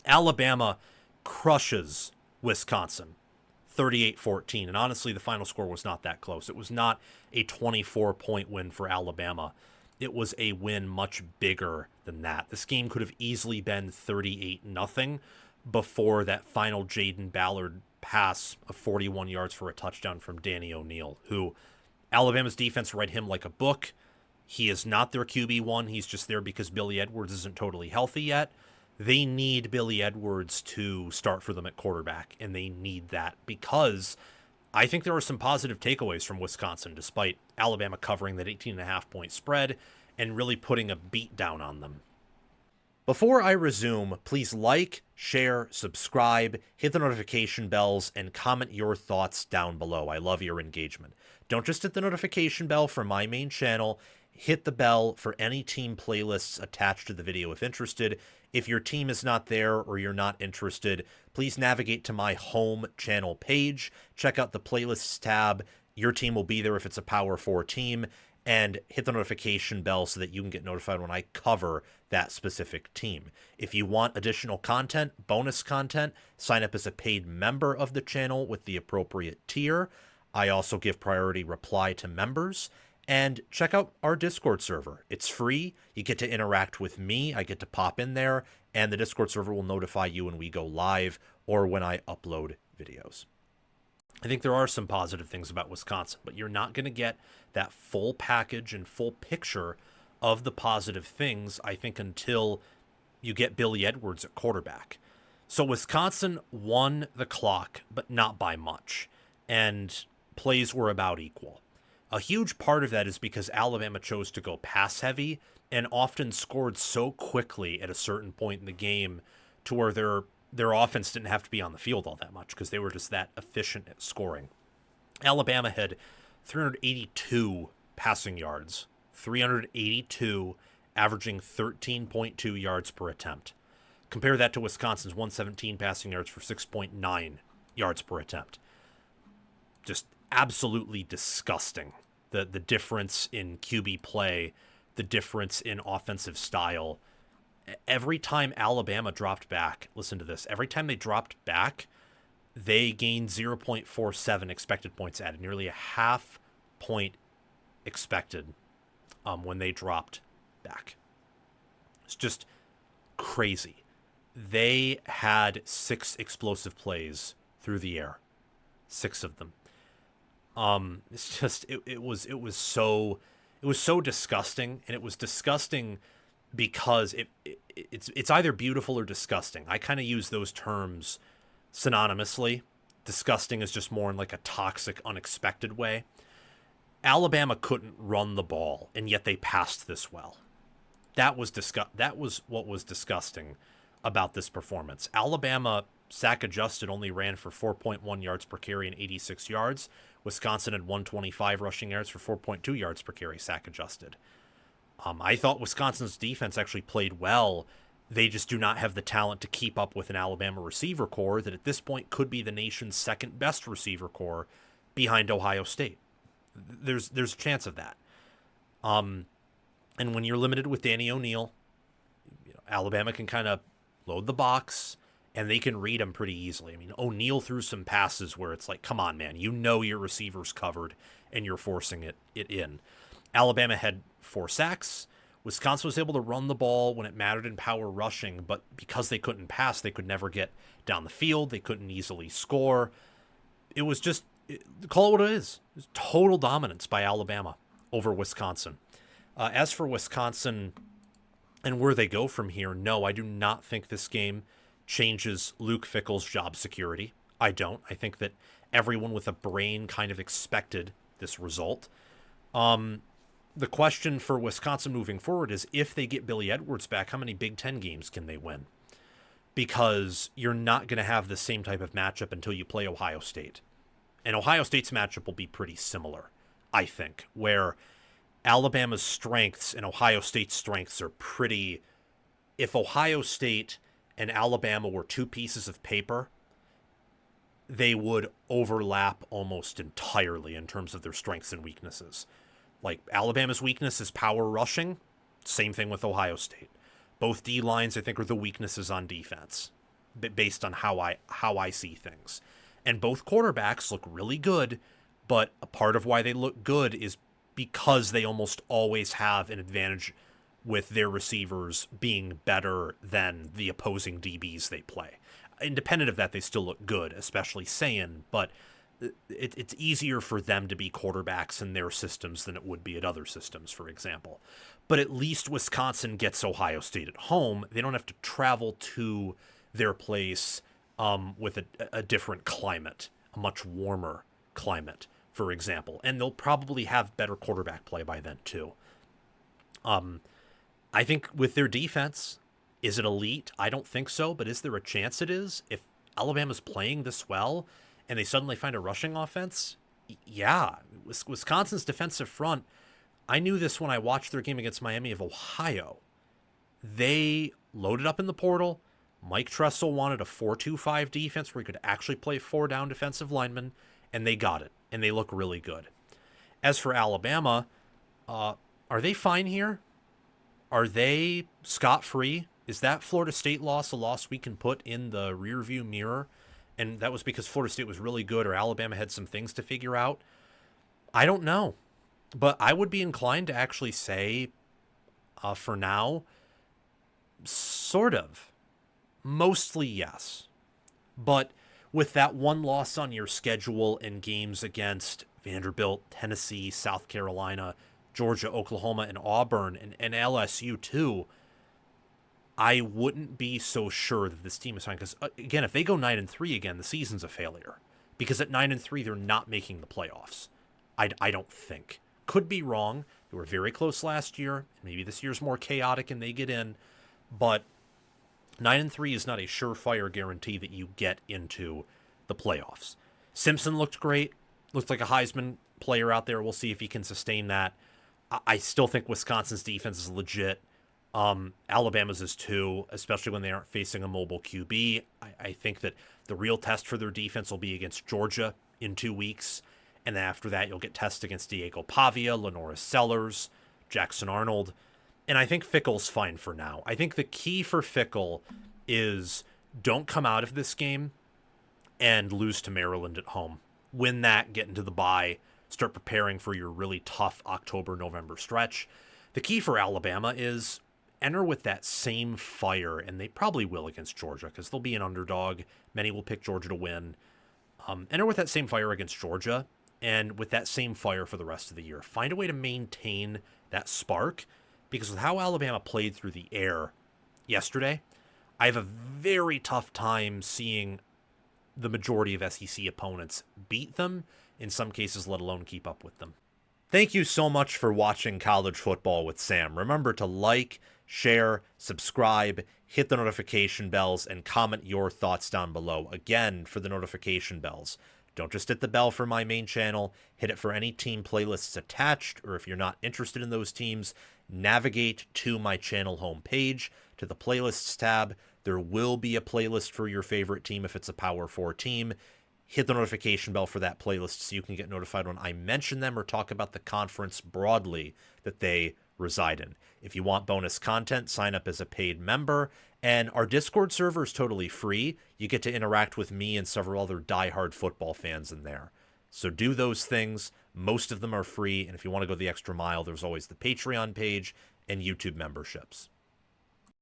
Alabama crushes Wisconsin 38-14. And honestly, the final score was not that close. It was not a 24-point win for Alabama. It was a win much bigger than that. This game could have easily been 38-0 before that final Jaden Ballard pass of 41 yards for a touchdown from Danny O'Neal, who Alabama's defense read him like a book. He is not their QB1. He's just there because Billy Edwards isn't totally healthy yet. They need Billy Edwards to start for them at quarterback, and they need that because I think there are some positive takeaways from Wisconsin, despite Alabama covering that 18.5-point spread and really putting a beat down on them. Before I resume, please like, share, subscribe, hit the notification bells, and comment your thoughts down below. I love your engagement. Don't just hit the notification bell for my main channel. Hit the bell for any team playlists attached to the video if interested. If your team is not there or you're not interested, please navigate to my home channel page. Check out the playlists tab. Your team will be there if it's a Power 4 team. And hit the notification bell so that you can get notified when I cover that specific team. If you want additional content, bonus content, sign up as a paid member of the channel with the appropriate tier. I also give priority reply to members. And check out our Discord server. It's free. You get to interact with me. I get to pop in there. And the Discord server will notify you when we go live or when I upload videos. I think there are some positive things about Wisconsin, but you're not going to get that full package and full picture of the positive things, I think, until you get Billy Edwards at quarterback. So Wisconsin won the clock, but not by much, and plays were about equal. A huge part of that is because Alabama chose to go pass heavy and often scored so quickly at a certain point in the game to where their offense didn't have to be on the field all that much because they were just that efficient at scoring. Alabama had 382 passing yards, 382, averaging 13.2 yards per attempt. Compare that to Wisconsin's 117 passing yards for 6.9 yards per attempt. Just absolutely disgusting. The difference in QB play, the difference in offensive style. Every time Alabama dropped back, listen to this, every time they dropped back, they gained 0.47 expected points added, nearly a half point expected when they dropped back. It's just crazy. They had 6 explosive plays through the air, 6 of them. It's just it was so disgusting, and it was disgusting because it's either beautiful or disgusting. I kind of use those terms synonymously. Disgusting is just more in like a toxic, unexpected way. Alabama couldn't run the ball, and yet they passed this well. That was what was disgusting about this performance. Alabama, sack adjusted, only ran for 4.1 yards per carry and 86 yards. Wisconsin had 125 rushing yards for 4.2 yards per carry, sack adjusted. I thought Wisconsin's defense actually played well. They just do not have the talent to keep up with an Alabama receiver core that at this point could be the nation's second best receiver core behind Ohio State. There's a chance of that. And when you're limited with Danny O'Neal, Alabama can kind of load the box, and they can read him pretty easily. I mean, O'Neal threw some passes where it's like, come on, man, your receiver's covered, and you're forcing it in. Alabama had 4 sacks. Wisconsin was able to run the ball when it mattered in power rushing, but because they couldn't pass, they could never get down the field. They couldn't easily score. It was just, call it what it is. It was total dominance by Alabama over Wisconsin. As for Wisconsin and where they go from here, no, I do not think this game changes Luke Fickell's job security. I don't. I think that everyone with a brain kind of expected this result. The question for Wisconsin moving forward is if they get Billy Edwards back, how many Big Ten games can they win? Because you're not going to have the same type of matchup until you play Ohio State. And Ohio State's matchup will be pretty similar, I think, where Alabama's strengths and Ohio State's strengths are pretty... If Ohio State and Alabama were 2 pieces of paper, they would overlap almost entirely in terms of their strengths and weaknesses. Like, Alabama's weakness is power rushing. Same thing with Ohio State. Both D-lines, I think, are the weaknesses on defense. based on how I see things. And both quarterbacks look really good, but a part of why they look good is because they almost always have an advantage with their receivers being better than the opposing DBs they play. Independent of that, they still look good, especially Sayin, but it's easier for them to be quarterbacks in their systems than it would be at other systems, for example. But at least Wisconsin gets Ohio State at home. They don't have to travel to their place with a different climate, a much warmer climate, for example. And they'll probably have better quarterback play by then, too. I think with their defense, is it elite? I don't think so, but is there a chance it is? If Alabama's playing this well and they suddenly find a rushing offense, yeah. Wisconsin's defensive front, I knew this when I watched their game against Miami of Ohio. They loaded up in the portal. Mike Tressel wanted a 4-2-5 defense where he could actually play 4 down defensive linemen, and they got it, and they look really good. As for Alabama, are they fine here? Are they scot-free? Is that Florida State loss a loss we can put in the rearview mirror? And that was because Florida State was really good or Alabama had some things to figure out? I don't know. But I would be inclined to actually say, for now, sort of. Mostly yes. But with that one loss on your schedule in games against Vanderbilt, Tennessee, South Carolina, Georgia, Oklahoma, and Auburn, and LSU too, I wouldn't be so sure that this team is fine. Because, again, if they go 9-3 again, the season's a failure. Because at 9-3, they're not making the playoffs. I don't think. Could be wrong. They were very close last year. Maybe this year's more chaotic and they get in. But 9-3 is not a surefire guarantee that you get into the playoffs. Simpson looked great. Looked like a Heisman player out there. We'll see if he can sustain that. I still think Wisconsin's defense is legit. Alabama's is too, especially when they aren't facing a mobile QB. I think that the real test for their defense will be against Georgia in 2 weeks. And then after that, you'll get tested against Diego Pavia, Lenora Sellers, Jackson Arnold. And I think Fickell's fine for now. I think the key for Fickell is don't come out of this game and lose to Maryland at home. Win that, get into the bye, start preparing for your really tough October-November stretch. The key for Alabama is enter with that same fire, and they probably will against Georgia because they'll be an underdog. Many will pick Georgia to win. Enter with that same fire against Georgia and with that same fire for the rest of the year. Find a way to maintain that spark because with how Alabama played through the air yesterday, I have a very tough time seeing the majority of SEC opponents beat them, in some cases, let alone keep up with them. Thank you so much for watching College Football with Sam. Remember to like, share, subscribe, hit the notification bells, and comment your thoughts down below. Again, for the notification bells, don't just hit the bell for my main channel, hit it for any team playlists attached, or if you're not interested in those teams, navigate to my channel homepage, to the playlists tab. There will be a playlist for your favorite team if it's a Power 4 team. Hit the notification bell for that playlist so you can get notified when I mention them or talk about the conference broadly that they reside in. If you want bonus content, sign up as a paid member. And our Discord server is totally free. You get to interact with me and several other diehard football fans in there. So do those things. Most of them are free. And if you want to go the extra mile, there's always the Patreon page and YouTube memberships.